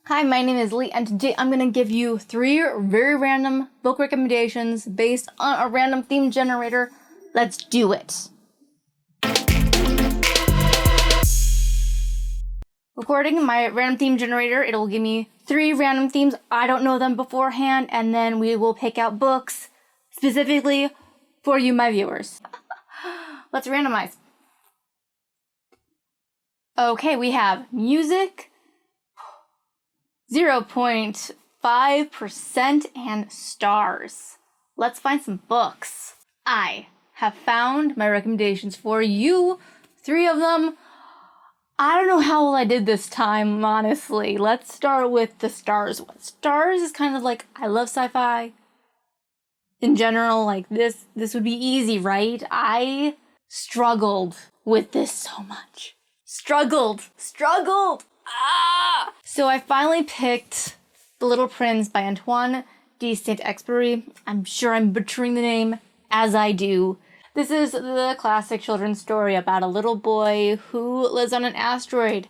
Hi, my name is Lee, and today I'm going to give you 3 very random book recommendations based on a random theme generator. Let's do it. Recording my random theme generator, it will give me 3 random themes. I don't know them beforehand, and then we will pick out books specifically for you, my viewers. Let's randomize. Okay, we have music, 0.5%, and stars. Let's find some books. I have found my recommendations for you, 3 of them. I don't know how well I did this time, honestly. Let's start with the stars one. Stars is kind of like, I love sci-fi. In general, like this would be easy, right? I struggled with this so much. Struggled. So I finally picked The Little Prince by Antoine de Saint-Experuy. I'm sure I'm butchering the name, as I do. This is the classic children's story about a little boy who lives on an asteroid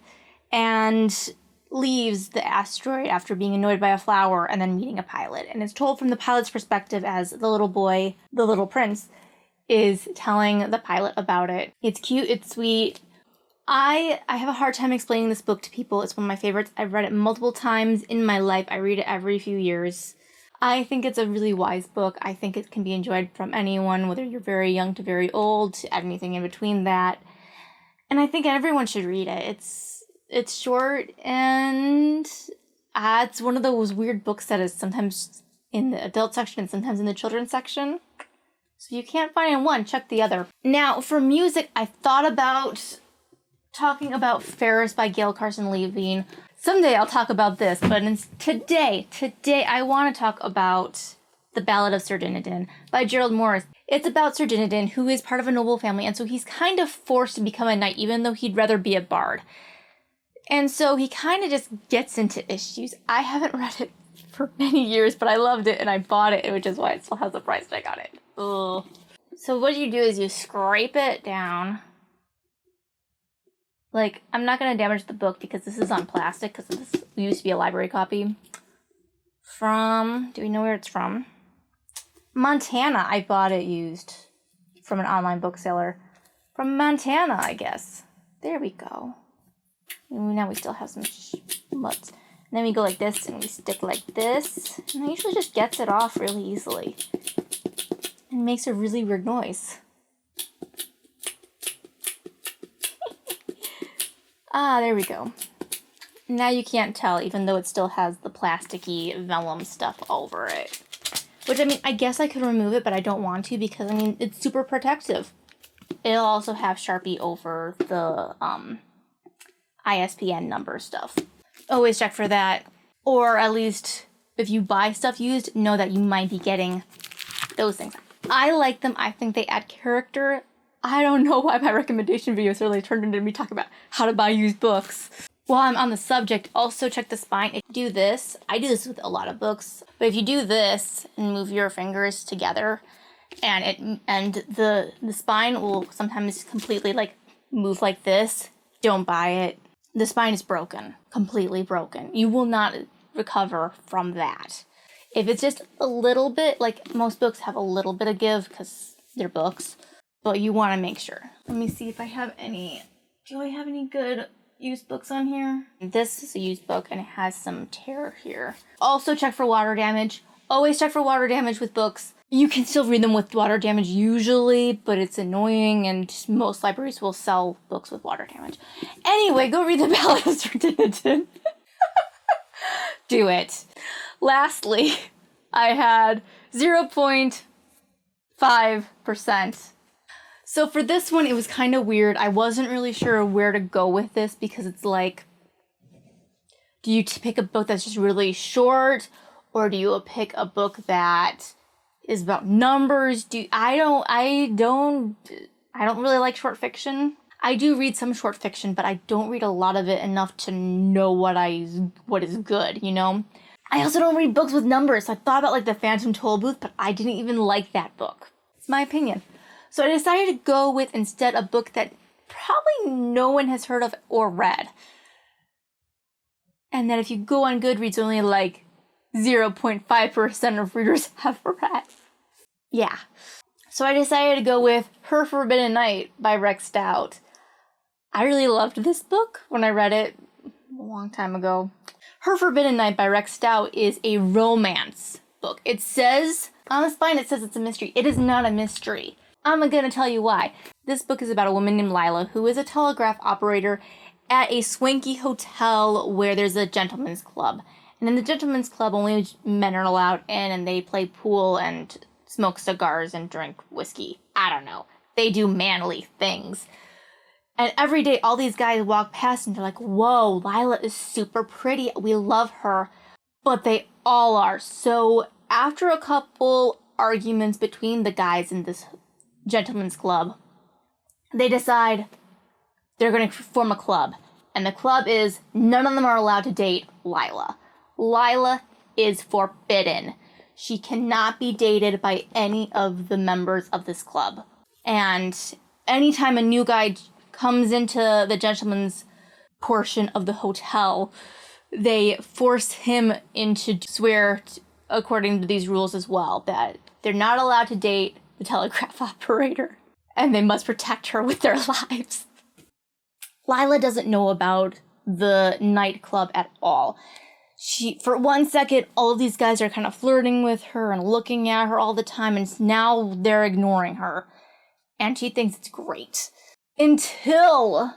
and leaves the asteroid after being annoyed by a flower and then meeting a pilot. And it's told from the pilot's perspective as the little boy, the little prince, is telling the pilot about it. It's cute, it's sweet. I have a hard time explaining this book to people. It's one of my favorites. I've read it multiple times in my life. I read it every few years. I think it's a really wise book. I think it can be enjoyed from anyone, whether you're very young to very old, to anything in between that. And I think everyone should read it. It's short, and it's one of those weird books that is sometimes in the adult section and sometimes in the children's section. So if you can't find one, check the other. Now, for music, I thought about talking about Ferris by Gail Carson Levine. Someday I'll talk about this, but today I want to talk about The Ballad of Sir Dinadan by Gerald Morris. It's about Sir Dinadan, who is part of a noble family, and so he's kind of forced to become a knight, even though he'd rather be a bard. And so he kind of just gets into issues. I haven't read it for many years, but I loved it, and I bought it, which is why it still has the price that I got it. Ugh. So what you do is you scrape it down. Like, I'm not going to damage the book because this is on plastic, because this used to be a library copy. Do we know where it's from? Montana. I bought it used from an online bookseller. From Montana, I guess. There we go. And now we still have some schmutz. And then we go like this, and we stick like this. And it usually just gets it off really easily. And makes a really weird noise. There we go. Now you can't tell, even though it still has the plasticky vellum stuff over it. Which, I mean, I guess I could remove it, but I don't want to because, I mean, it's super protective. It'll also have Sharpie over the ISBN number stuff. Always check for that. Or at least, if you buy stuff used, know that you might be getting those things. I like them. I think they add character. I don't know why my recommendation videos really turned into me talking about how to buy used books. While I'm on the subject, also check the spine. If you do this, I do this with a lot of books, but if you do this and move your fingers together, and the spine will sometimes completely like move like this, don't buy it. The spine is broken, completely broken. You will not recover from that. If it's just a little bit, like most books have a little bit of give because they're books. But you want to make sure. Let me see if I have any. Do I have any good used books on here? This is a used book and it has some tear here. Also check for water damage. Always check for water damage with books. You can still read them with water damage usually, but it's annoying and most libraries will sell books with water damage. Anyway, go read The Ballad of Sir Dinadan. Do it. Lastly, I had 0.5%. So for this one, it was kind of weird. I wasn't really sure where to go with this because it's like, do you pick a book that's just really short, or do you pick a book that is about numbers? I don't really like short fiction. I do read some short fiction, but I don't read a lot of it enough to know what is good, you know? I also don't read books with numbers. So I thought about like The Phantom Tollbooth, but I didn't even like that book. It's my opinion. So I decided to go with instead a book that probably no one has heard of or read. and that if you go on Goodreads, only like 0.5% of readers have read. Yeah. So I decided to go with Her Forbidden Night by Rex Stout. I really loved this book when I read it a long time ago. Her Forbidden Night by Rex Stout is a romance book. It says, on the spine it says it's a mystery. It is not a mystery. I'm gonna tell you why. This book is about a woman named Lila who is a telegraph operator at a swanky hotel where there's a gentleman's club. And in the gentleman's club, only men are allowed in, and they play pool and smoke cigars and drink whiskey. I don't know. They do manly things. And every day, all these guys walk past and they're like, whoa, Lila is super pretty. We love her. But they all are. So after a couple arguments between the guys in this gentleman's club, they decide they're going to form a club. And the club is none of them are allowed to date Lila. Lila is forbidden. She cannot be dated by any of the members of this club. And anytime a new guy comes into the gentleman's portion of the hotel, they force him into swear, according to these rules as well, that they're not allowed to date the telegraph operator, and they must protect her with their lives. Lila doesn't know about the nightclub at all. For 1 second, all of these guys are kind of flirting with her and looking at her all the time, and now they're ignoring her. And she thinks it's great. Until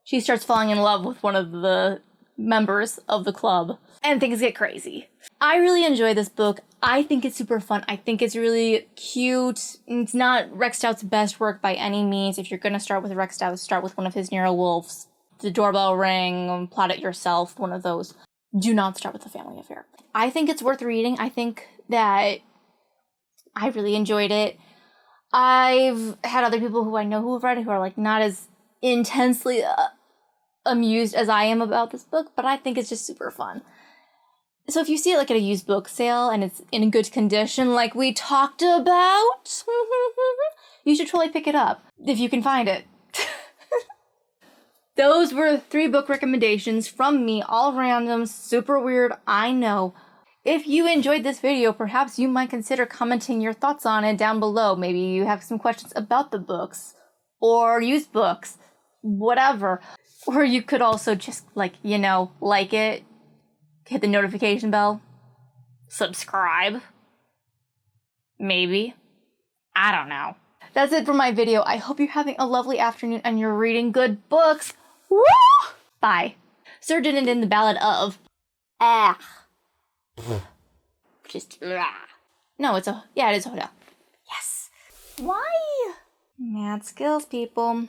she starts falling in love with one of the members of the club, and things get crazy. I really enjoy this book. I think it's super fun. I think it's really cute. It's not Rex Stout's best work by any means. If you're going to start with Rex Stout, start with one of his Nero Wolves. The Doorbell Ring, Plot It Yourself, one of those. Do not start with The Family Affair. I think it's worth reading. I think that I really enjoyed it. I've had other people who I know who have read it who are like not as intensely amused as I am about this book, but I think it's just super fun. So if you see it like at a used book sale and it's in good condition like we talked about, you should totally pick it up if you can find it. Those were 3 book recommendations from me, all random, super weird, I know. If you enjoyed this video, perhaps you might consider commenting your thoughts on it down below. Maybe you have some questions about the books, or used books, whatever. Or you could also just, like it, hit the notification bell, subscribe, maybe. I don't know. That's it for my video. I hope you're having a lovely afternoon and you're reading good books. Woo! Bye. Sir didn't in the Ballad of... Just... No, it is a hotel. Yes. Why? Mad skills, people.